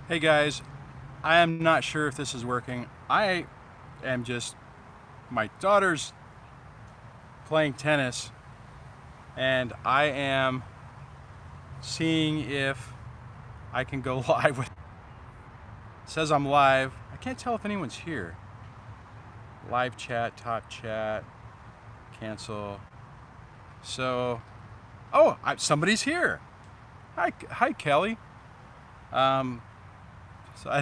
Hey guys, I am not sure if this is working. I am just, my daughter's playing tennis and I am seeing if I can go live with, it says I'm live. I can't tell if anyone's here. Live chat, top chat, cancel. So, somebody's here. Hi Kelly. Um,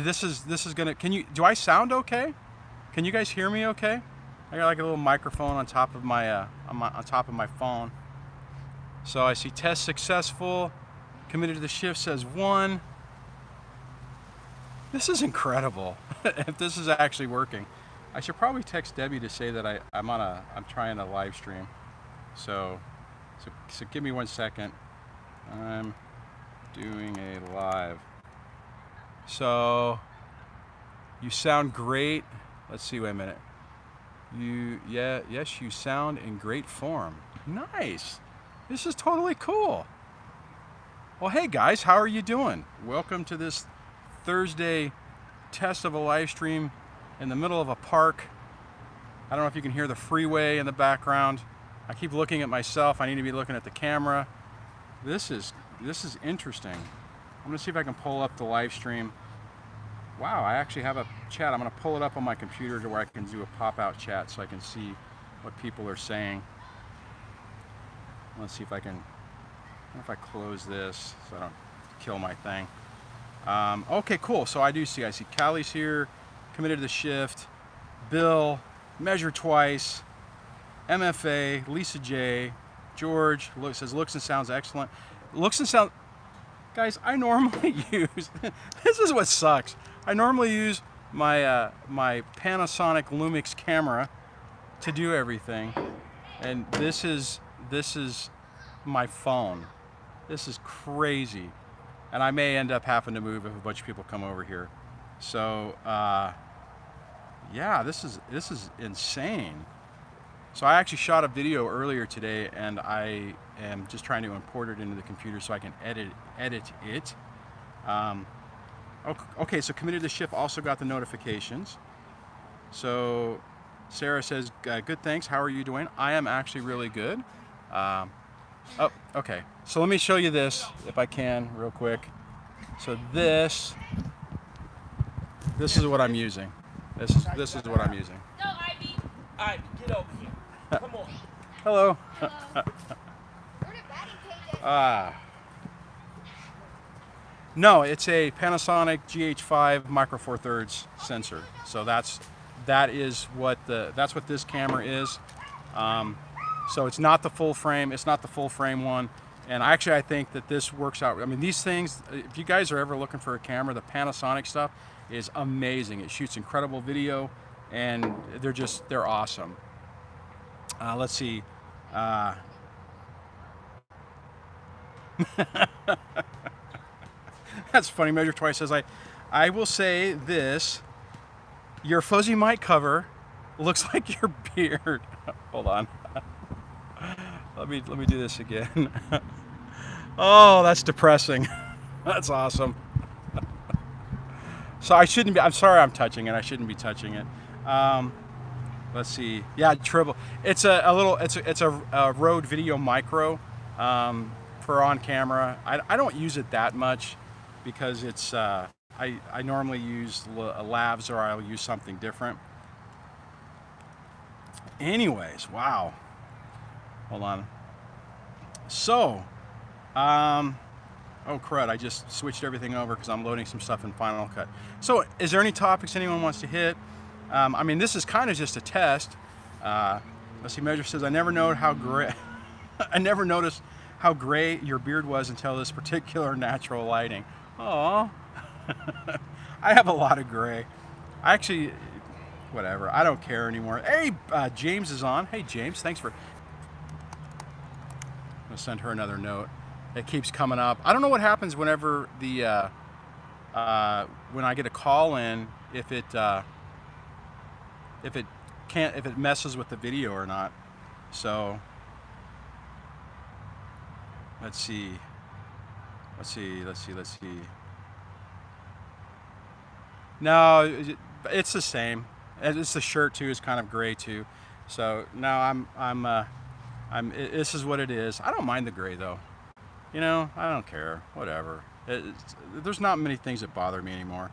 this is gonna, do I sound okay? Can you guys hear me okay? I got like a little microphone on top of my on top of my phone. So I see test successful. Committed to the shift says 1. This is incredible. If this is actually working, I should probably text Debbie to say that I'm trying a live stream. So give me 1 second. I'm doing a live. So you sound great. Let's see. Wait a minute. Yes, you sound in great form. Nice. This is totally cool. Well, hey guys, how are you doing? Welcome to this Thursday test of a live stream in the middle of a park. I don't know if you can hear the freeway in the background. I keep looking at myself. I need to be looking at the camera. This is interesting. I'm gonna see if I can pull up the live stream. Wow, I actually have a chat. I'm gonna pull it up on my computer to where I can do a pop-out chat so I can see what people are saying. Let's see if I can, if I close this so I don't kill my thing. Okay, cool. So I see Callie's here, committed to the shift. Bill, measure twice. MFA, Lisa J, George says looks and sounds excellent. Looks and sound, guys. I normally use. This is what sucks. I normally use my my Panasonic Lumix camera to do everything, and this is my phone. This is crazy, and I may end up having to move if a bunch of people come over here. So yeah, this is insane. So I actually shot a video earlier today, and I am just trying to import it into the computer so I can edit it. Okay, so committed to shift also got the notifications. So Sarah says, good, thanks. How are you doing? I am actually really good. Oh, okay. So let me show you this, if I can, real quick. So this is what I'm using. This is what I'm using. No, Ivy. Ivy, get over here. Come on. Hello. Hello. No, it's a Panasonic GH5 Micro Four Thirds sensor. So that's what this camera is. So it's not the full frame. It's not the full frame one. And actually, I think that this works out. I mean, these things. If you guys are ever looking for a camera, the Panasonic stuff is amazing. It shoots incredible video, and they're awesome. Let's see. That's funny. Measure twice says I will say this. Your fuzzy mic cover looks like your beard. Hold on. Let me do this again. Oh, that's depressing. That's awesome. So I shouldn't be. I'm sorry. I'm touching it. I shouldn't be touching it. Let's see. Yeah, Tribble. It's a Rode Video Micro for on camera. I don't use it that much because it's I normally use lavs, or I'll use something different. Anyways, wow. Hold on. So, oh crud! I just switched everything over because I'm loading some stuff in Final Cut. So, is there any topics anyone wants to hit? I mean, this is kind of just a test. Let's see. Measure says, I never know how gray. I never noticed how gray your beard was until this particular natural lighting. Oh, I have a lot of gray. I actually, whatever. I don't care anymore. Hey, James is on. Hey, James. Thanks for. I'm gonna send her another note. It keeps coming up. I don't know what happens whenever the when I get a call in, if it messes with the video or not. So let's see. No, it's the same. It's the shirt too is kind of gray too. So no, this is what it is. I don't mind the gray though. You know, I don't care. Whatever. There's not many things that bother me anymore.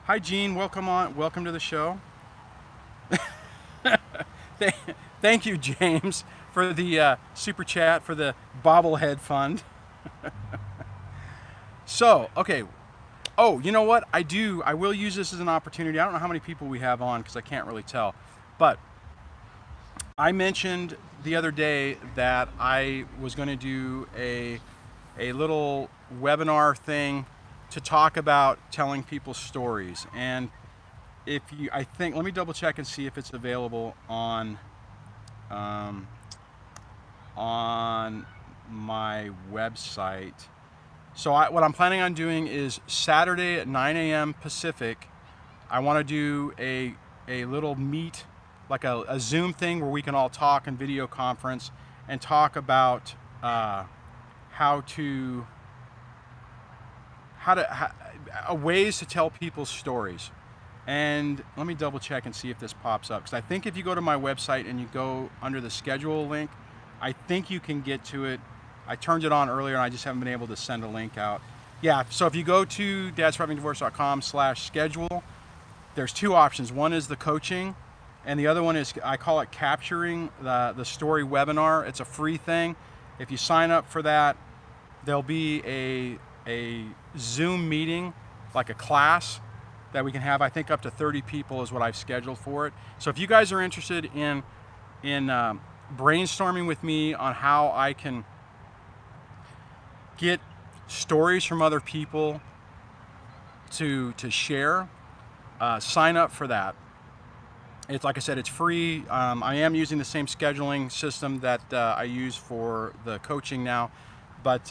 Hi, Gene. Welcome to the show. Thank you, James, for the super chat for the bobblehead fund. So, okay. Oh, you know what? I will use this as an opportunity. I don't know how many people we have on because I can't really tell. But I mentioned the other day that I was going to do a little webinar thing to talk about telling people stories. And let me double check and see if it's available on my website. So what I'm planning on doing is Saturday at 9 a.m. Pacific, I want to do a little meet, like a Zoom thing where we can all talk and video conference and talk about ways to tell people's stories. And let me double check and see if this pops up, because I think if you go to my website and you go under the schedule link, I think you can get to it. I turned it on earlier and I just haven't been able to send a link out. Yeah, so if you go to dadsurvivingdivorce.com/schedule, there's two options. One is the coaching, and the other one is, I call it capturing the story webinar. It's a free thing. If you sign up for that, there'll be a Zoom meeting, like a class that we can have. I think up to 30 people is what I've scheduled for it. So if you guys are interested in brainstorming with me on how I can get stories from other people to share, sign up for that. It's, like I said, it's free. I am using the same scheduling system that I use for the coaching now, but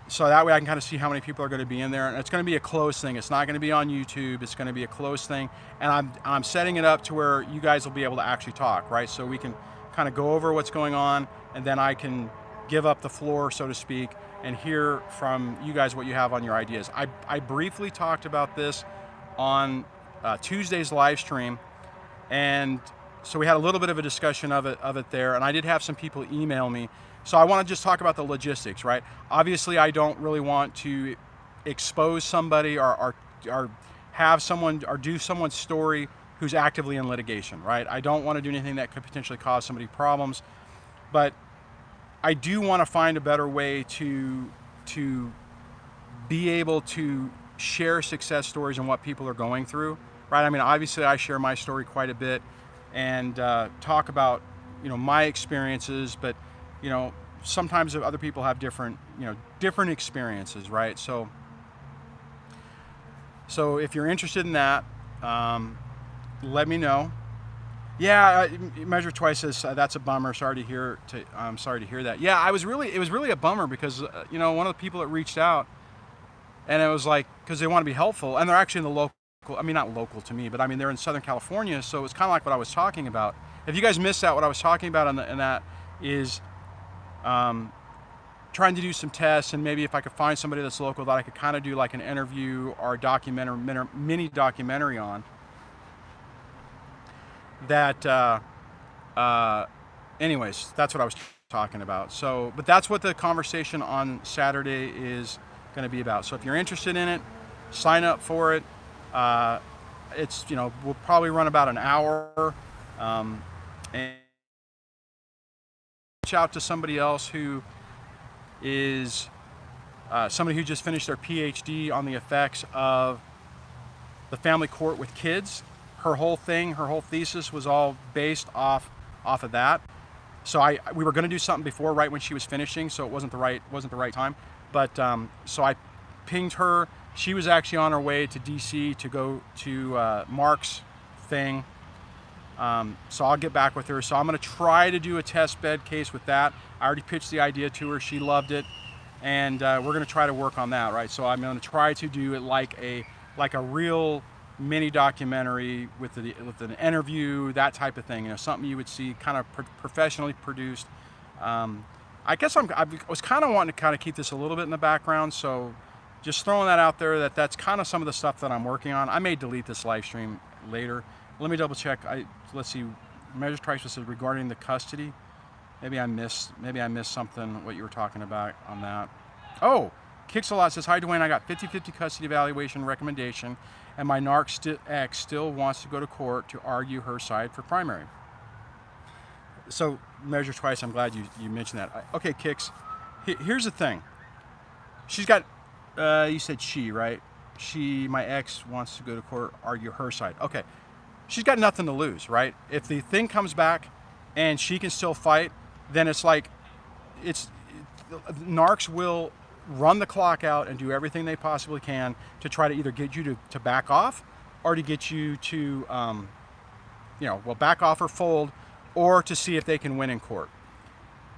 so that way I can kind of see how many people are going to be in there. And it's going to be a closed thing. It's not going to be on YouTube. It's going to be a closed thing. And I'm setting it up to where you guys will be able to actually talk, right? So we can kind of go over what's going on, and then I can give up the floor, so to speak, and hear from you guys what you have on your ideas. I briefly talked about this on Tuesday's live stream, and so we had a little bit of a discussion of it there, and I did have some people email me. So I want to just talk about the logistics, right? Obviously, I don't really want to expose somebody or have someone or do someone's story who's actively in litigation, right? I don't want to do anything that could potentially cause somebody problems, but I do want to find a better way to be able to share success stories and what people are going through, right? I mean, obviously, I share my story quite a bit and talk about, my experiences, but sometimes other people have different experiences, right? So if you're interested in that, let me know. Yeah, Measure Twice says that's a bummer. I'm sorry to hear that. Yeah, it was really a bummer because one of the people that reached out, and it was like, because they want to be helpful, and they're actually in the local. I mean, not local to me, but I mean they're in Southern California, so it's kind of like what I was talking about. If you guys missed out, what I was talking about in that is trying to do some tests, and maybe if I could find somebody that's local that I could kind of do like an interview or a documentary, mini documentary on. That, anyways, that's what I was talking about. So, but that's what the conversation on Saturday is going to be about. So if you're interested in it, sign up for it. It's, we'll probably run about an hour, and reach out to somebody else who is somebody who just finished their PhD on the effects of the family court with kids. Her whole thesis was all based off of that. So we were going to do something before, right when she was finishing, so it wasn't the right time. But so I pinged her. She was actually on her way to DC to go to Mark's thing. So I'll get back with her. So I'm going to try to do a test bed case with that. I already pitched the idea to her. She loved it, and we're going to try to work on that, right? So I'm going to try to do it like a real mini documentary with an interview, that type of thing. Something you would see kind of professionally produced. I guess I was kind of wanting to kind of keep this a little bit in the background, so just throwing that out there, that's kind of some of the stuff that I'm working on. I may delete this live stream later. Let me double check. Let's see. Measure twice says regarding the custody. Maybe I missed something, what you were talking about on that. Oh, Kicks a Lot says, hi Duane, I got 50-50 custody evaluation recommendation, and my narc ex still wants to go to court to argue her side for primary. So, Measure Twice, I'm glad you mentioned that. Okay, Kicks, here's the thing. She's got, you said she, right? My ex wants to go to court, argue her side. Okay, she's got nothing to lose, right? If the thing comes back and she can still fight, then it's like, narcs will run the clock out and do everything they possibly can to try to either get you to back off, or to get you to, back off or fold, or to see if they can win in court.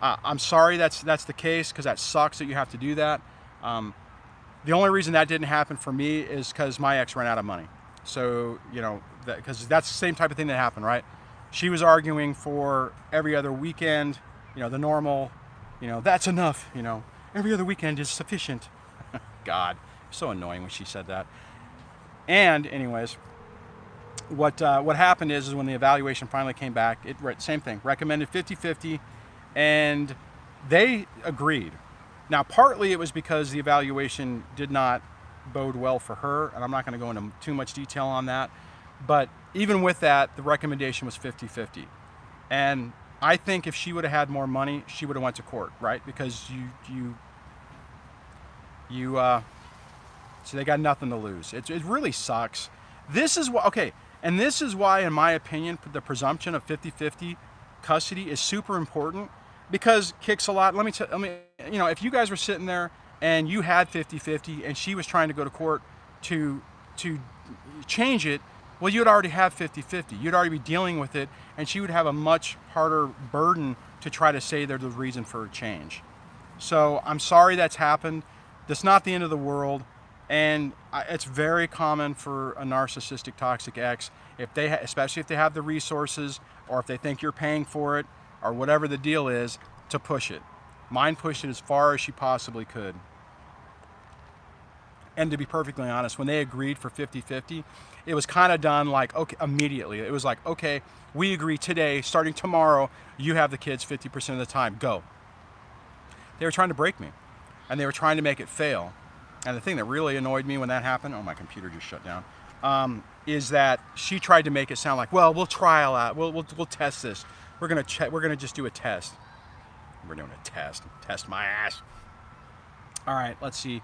I'm sorry that's the case, because that sucks that you have to do that. The only reason that didn't happen for me is because my ex ran out of money. So, because that's the same type of thing that happened, right? She was arguing for every other weekend, the normal, that's enough, every other weekend is sufficient. God, so annoying when she said that. And anyways, what happened is when the evaluation finally came back, same thing, recommended 50-50, and they agreed. Now, partly it was because the evaluation did not bode well for her, and I'm not going to go into too much detail on that, but even with that, the recommendation was 50-50. And I think if she would have had more money, she would have went to court, right? Because so they got nothing to lose. It really sucks. This is why, okay, and this is why, in my opinion, the presumption of 50-50 custody is super important, because Kicks a Lot, if you guys were sitting there and you had 50-50 and she was trying to go to court to change it, well, you'd already have 50-50. You'd already be dealing with it, and she would have a much harder burden to try to say they're the reason for a change. So I'm sorry that's happened. That's not the end of the world, and it's very common for a narcissistic, toxic ex, especially if they have the resources, or if they think you're paying for it, or whatever the deal is, to push it. Mine pushed it as far as she possibly could. And to be perfectly honest, when they agreed for 50-50, it was kind of done like, okay, immediately. It was like, okay, we agree today, starting tomorrow, you have the kids 50% of the time, go. They were trying to break me, and they were trying to make it fail. And the thing that really annoyed me when that happened, oh, my computer just shut down, is that she tried to make it sound like, well, we'll trial out, we'll test this. We're gonna just do a test. We're doing a test my ass. All right, let's see.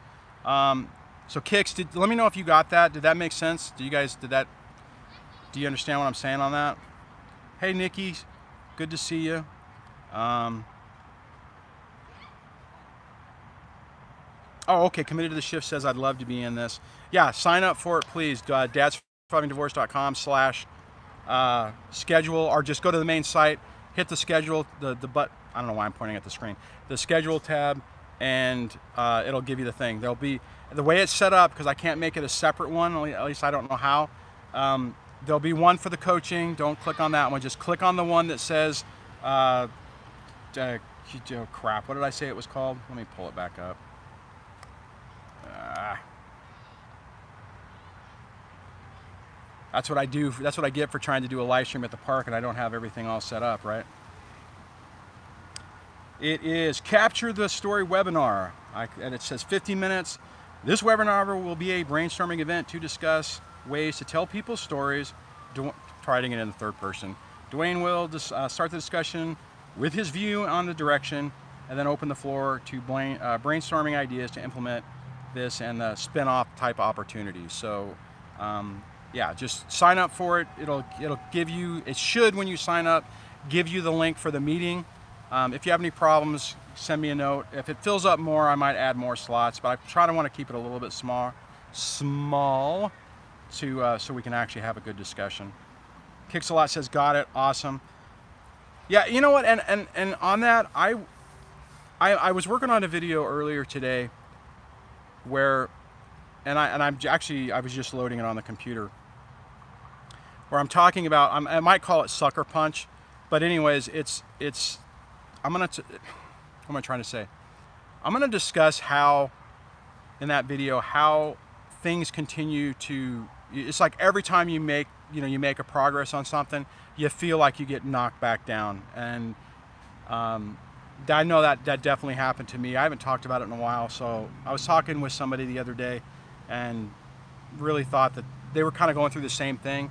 So Kicks, let me know if you got that. Did that make sense? Do you understand what I'm saying on that? Hey Nikki, good to see you. Oh, okay, Committed to the Shift says I'd love to be in this. Yeah, sign up for it, please. dadssurvivingdivorce.com/schedule, or just go to the main site, hit the schedule, the I don't know why I'm pointing at the screen, the schedule tab, and it'll give you the thing. There'll be, the way it's set up, because I can't make it a separate one, at least I don't know how, there'll be one for the coaching. Don't click on that one, just click on the one that says crap, what did I say it was called? Let me pull it back up. That's what I do. That's what I get for trying to do a live stream at the park and I don't have everything all set up, right? It is Capture the Story webinar, and it says 15 minutes. This webinar will be a brainstorming event to discuss ways to tell people stories. Trying it in the third person. Duane will start the discussion with his view on the direction, and then open the floor to brainstorming ideas to implement this and the spin-off type opportunities. So yeah, just sign up for it. It'll give you, it should, when you sign up, give you the link for the meeting. If you have any problems, send me a note. If it fills up more, I might add more slots, but I try to want to keep it a little bit small to so we can actually have a good discussion. Kicks a Lot says, got it, awesome. Yeah, you know what, and on that, I was working on a video earlier today where, I was just loading it on the computer, where I'm talking about, I might call it sucker punch, but anyways, what am I trying to say? I'm gonna discuss how in that video how things continue to, it's like every time you make, you make a progress on something, you feel like you get knocked back down. And I know that definitely happened to me. I haven't talked about it in a while. So I was talking with somebody the other day and really thought that they were kind of going through the same thing,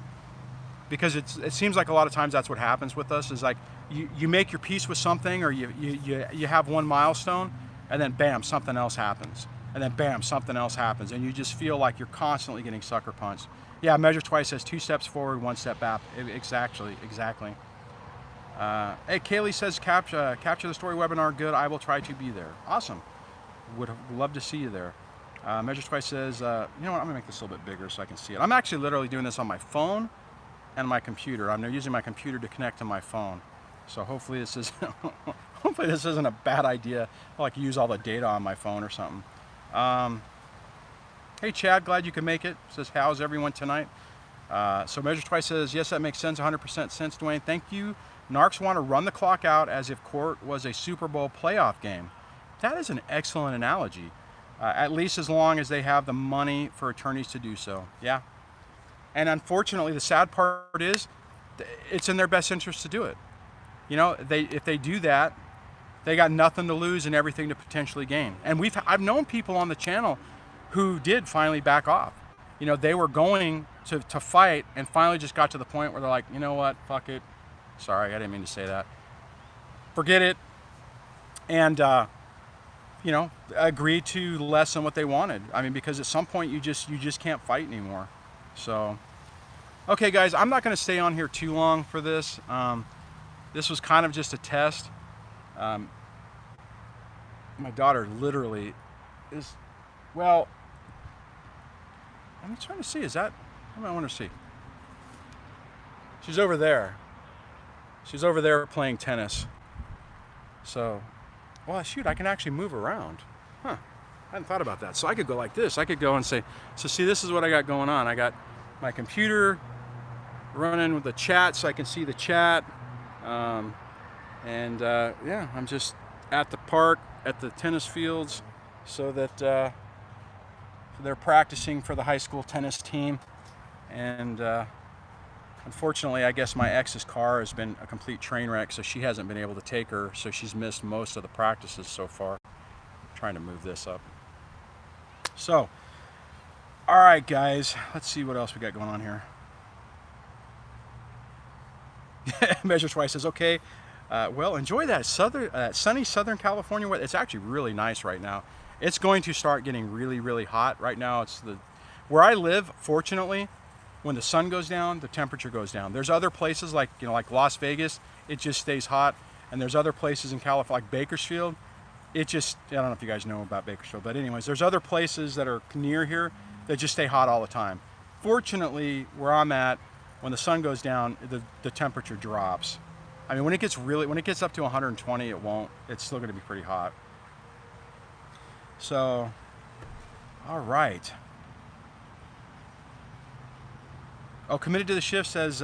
because it seems like a lot of times that's what happens with us, is like you make your peace with something, or you have one milestone, and then bam, something else happens, and then bam, something else happens, and you just feel like you're constantly getting sucker punched. Yeah, measure twice says 2 steps forward, 1 step back. Exactly. Hey, Kaylee says capture the story webinar. Good, I will try to be there. Awesome. Would love to see you there. Measure twice says, you know what? I'm gonna make this a little bit bigger so I can see it. I'm actually literally doing this on my phone and my computer. I'm using my computer to connect to my phone. So hopefully this is hopefully this isn't a bad idea. I'll like use all the data on my phone or something. Hey Chad, glad you could make it. Says, how's everyone tonight? So Measure Twice says, yes, that makes sense, 100% sense, Duane. Thank you. Narcs want to run the clock out as if court was a Super Bowl playoff game. That is an excellent analogy. At least as long as they have the money for attorneys to do so. Yeah. And unfortunately, the sad part is, it's in their best interest to do it. If they do that, they got nothing to lose and everything to potentially gain. And I've known people on the channel who did finally back off. They were going to fight and finally just got to the point where they're like, you know what, fuck it. Sorry, I didn't mean to say that. Forget it. And, agree to less than what they wanted. I mean, because at some point you just can't fight anymore. So, okay guys, I'm not gonna stay on here too long for this. This was kind of just a test. My daughter literally is, well, I'm trying to see, is that, what do I want to see? She's over there. She's over there playing tennis. So, well, shoot, I can actually move around. Huh, I hadn't thought about that. So I could go like this. I could go and say, so see, this is what I got going on. I got my computer running with the chat so I can see the chat. Yeah, I'm just at the park, at the tennis fields, so that they're practicing for the high school tennis team. And unfortunately, I guess my ex's car has been a complete train wreck, so she hasn't been able to take her, so she's missed most of the practices so far. I'm trying to move this up. So, all right, guys, let's see what else we got going on here. Measure Twice says, okay, well, enjoy that sunny Southern California weather. It's actually really nice right now. It's going to start getting really, really hot. Right now, where I live, fortunately, when the sun goes down, the temperature goes down. There's other places like Las Vegas, it just stays hot. And there's other places in California, like Bakersfield, I don't know if you guys know about Bakersfield, but anyways, there's other places that are near here that just stay hot all the time. Fortunately, where I'm at, when the sun goes down, the temperature drops. I mean, when it gets up to 120, it won't. It's still gonna be pretty hot. So, all right. Oh, committed to the shift says,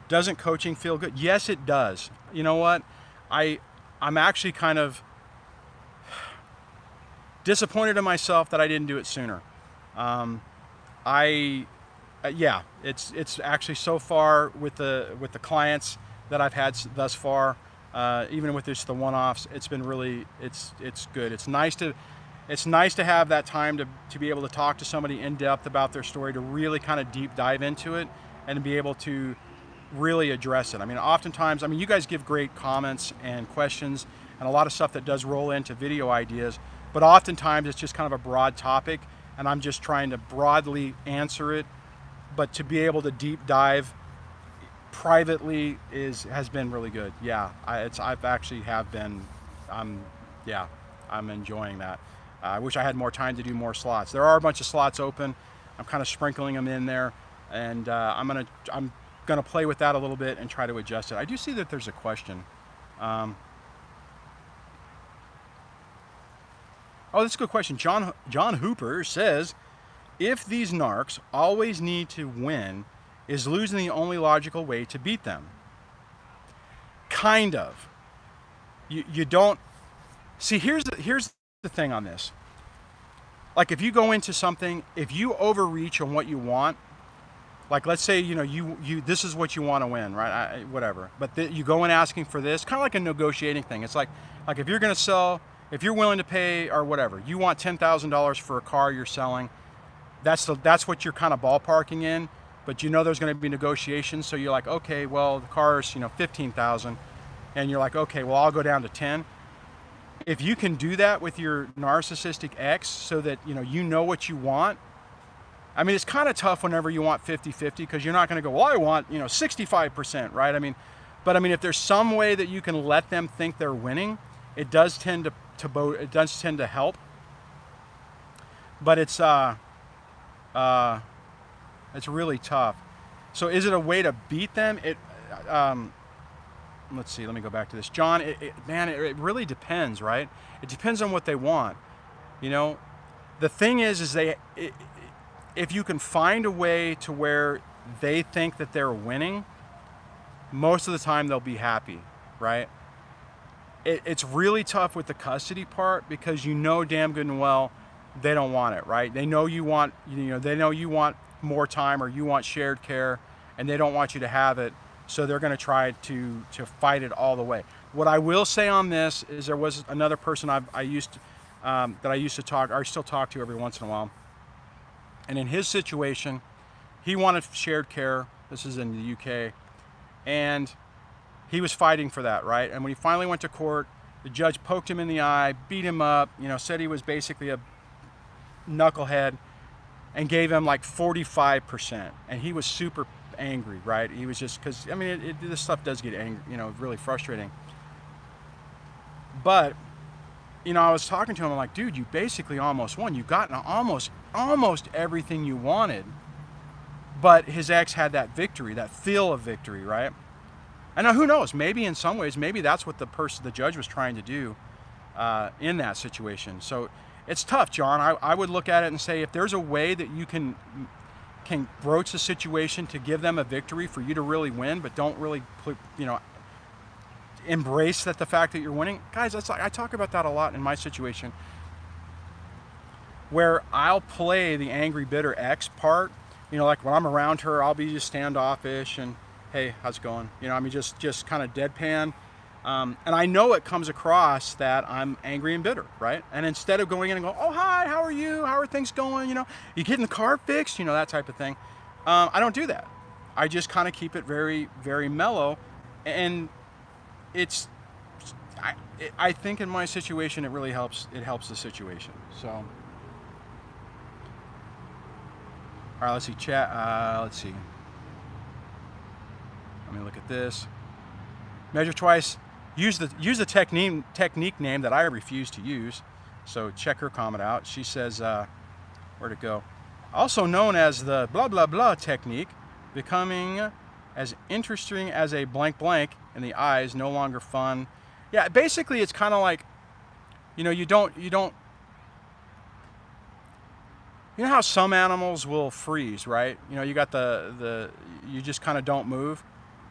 doesn't coaching feel good? Yes, it does. You know what? I'm actually kind of disappointed in myself that I didn't do it sooner. Yeah, it's actually so far with the clients that I've had thus far, even with the one-offs, it's been really, it's good. It's nice to have that time to be able to talk to somebody in depth about their story, to really kind of deep dive into it and to be able to really address it. I mean, oftentimes, you guys give great comments and questions and a lot of stuff that does roll into video ideas, but oftentimes it's just kind of a broad topic and I'm just trying to broadly answer it, but to be able to deep dive privately has been really good. Yeah, I'm enjoying that. I wish I had more time to do more slots. There are a bunch of slots open. I'm kind of sprinkling them in there, and I'm gonna play with that a little bit and try to adjust it. I do see that there's a question. Oh, that's a good question. John Hooper says, if these narcs always need to win, is losing the only logical way to beat them? Kind of. You don't see. Here's the thing on this. like if you go into something, if you overreach on what you want, like let's say, you know, you this is what you want to win, right? Whatever. But you go in asking for this, kind of like a negotiating thing. It's like if you're going to sell, if you're willing to pay or whatever, you want $10,000 for a car you're selling. That's what you're kind of ballparking in, but you know there's going to be negotiations, so you're like, okay, well the car's, you know, 15,000, and you're like, okay, well I'll go down to 10. If you can do that with your narcissistic ex, so that you know what you want. I mean, it's kind of tough whenever you want 50-50, because you're not going to go, well, I want 65%, right? I mean, but I mean, if there's some way that you can let them think they're winning, it does tend to help. But it's really tough. So is it a way to beat them? Let's see, let me go back to this. John, it really depends, right? It depends on what they want. The thing is if you can find a way to where they think that they're winning, most of the time they'll be happy, right? It's really tough with the custody part, because damn good and well they don't want it, right? They know you want, they know you want more time, or you want shared care, and they don't want you to have it, so they're going to try to fight it all the way. What I will say on this is there was another person that I used to talk, or I still talk to every once in a while, and in his situation, he wanted shared care. This is in the UK, and he was fighting for that, right? And when he finally went to court, the judge poked him in the eye, beat him up, said he was basically a knucklehead, and gave him like 45%, and he was super angry, right? He was just, because I mean this stuff does get angry, really frustrating. But I was talking to him, I'm like, dude, you basically almost won. You got almost everything you wanted. But his ex had that victory, that feel of victory, right? And now who knows, maybe in some ways, maybe that's what the judge was trying to do in that situation. So it's tough, John. I would look at it and say, if there's a way that you can broach the situation to give them a victory for you to really win, but don't really embrace the fact that you're winning. Guys, I talk about that a lot in my situation, where I'll play the angry, bitter ex part. Like when I'm around her, I'll be just standoffish and, hey, how's it going? I mean, just kind of deadpan. And I know it comes across that I'm angry and bitter, right? And instead of going in and going, oh, hi, how are you? How are things going? You getting the car fixed? That type of thing. I don't do that. I just kind of keep it very, very mellow. And I think in my situation, it really helps. It helps the situation. So, all right, let's see, chat. Let's see. Let me look at this. Measure twice. Use the technique name that I refuse to use. So check her comment out. She says, where'd it go? Also known as the blah blah blah technique, becoming as interesting as a blank blank in the eyes, no longer fun. Yeah, basically it's kind of like, you don't. How some animals will freeze, right? You got you just kind of don't move.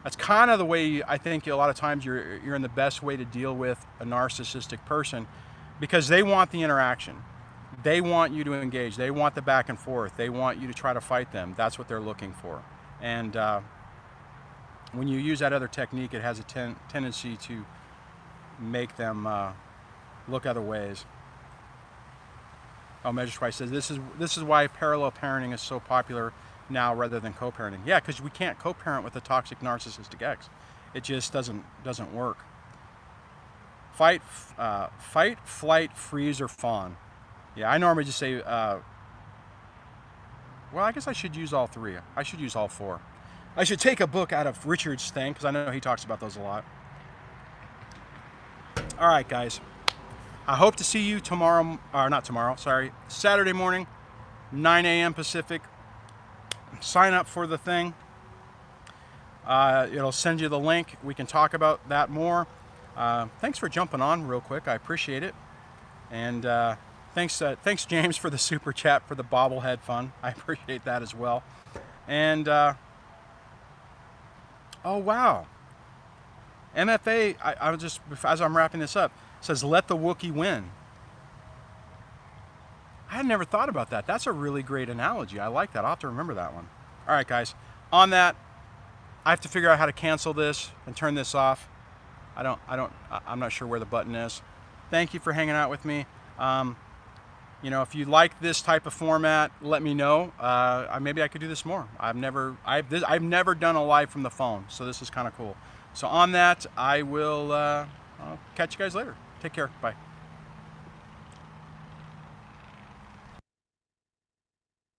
That's kind of the way I think a lot of times you're in the best way to deal with a narcissistic person, because they want the interaction. They want you to engage. They want the back and forth. They want you to try to fight them. That's what they're looking for. And when you use that other technique, it has a tendency to make them look other ways. Oh, Measure Twice says this is why parallel parenting is so popular now rather than co-parenting. Yeah, because we can't co-parent with a toxic narcissistic ex. It just doesn't work. Fight, flight, freeze, or fawn. Yeah, I normally just say, well, I guess I should use all three. I should use all four. I should take a book out of Richard's thing, because I know he talks about those a lot. All right, guys. I hope to see you Saturday morning, 9 a.m. Pacific. Sign up for the thing. It'll send you the link. We can talk about that more. Thanks for jumping on real quick. I appreciate it. And thanks James for the super chat for the bobblehead fun. I appreciate that as well. And oh wow, MFA. I was just, as I'm wrapping this up, says let the Wookiee win. I had never thought about that. That's a really great analogy. I like that. I'll have to remember that one. All right, guys. On that, I have to figure out how to cancel this and turn this off. I'm not sure where the button is. Thank you for hanging out with me. You know, if you like this type of format, let me know. Maybe I could do this more. I've never done a live from the phone, so this is kind of cool. So on that, I'll catch you guys later. Take care. Bye.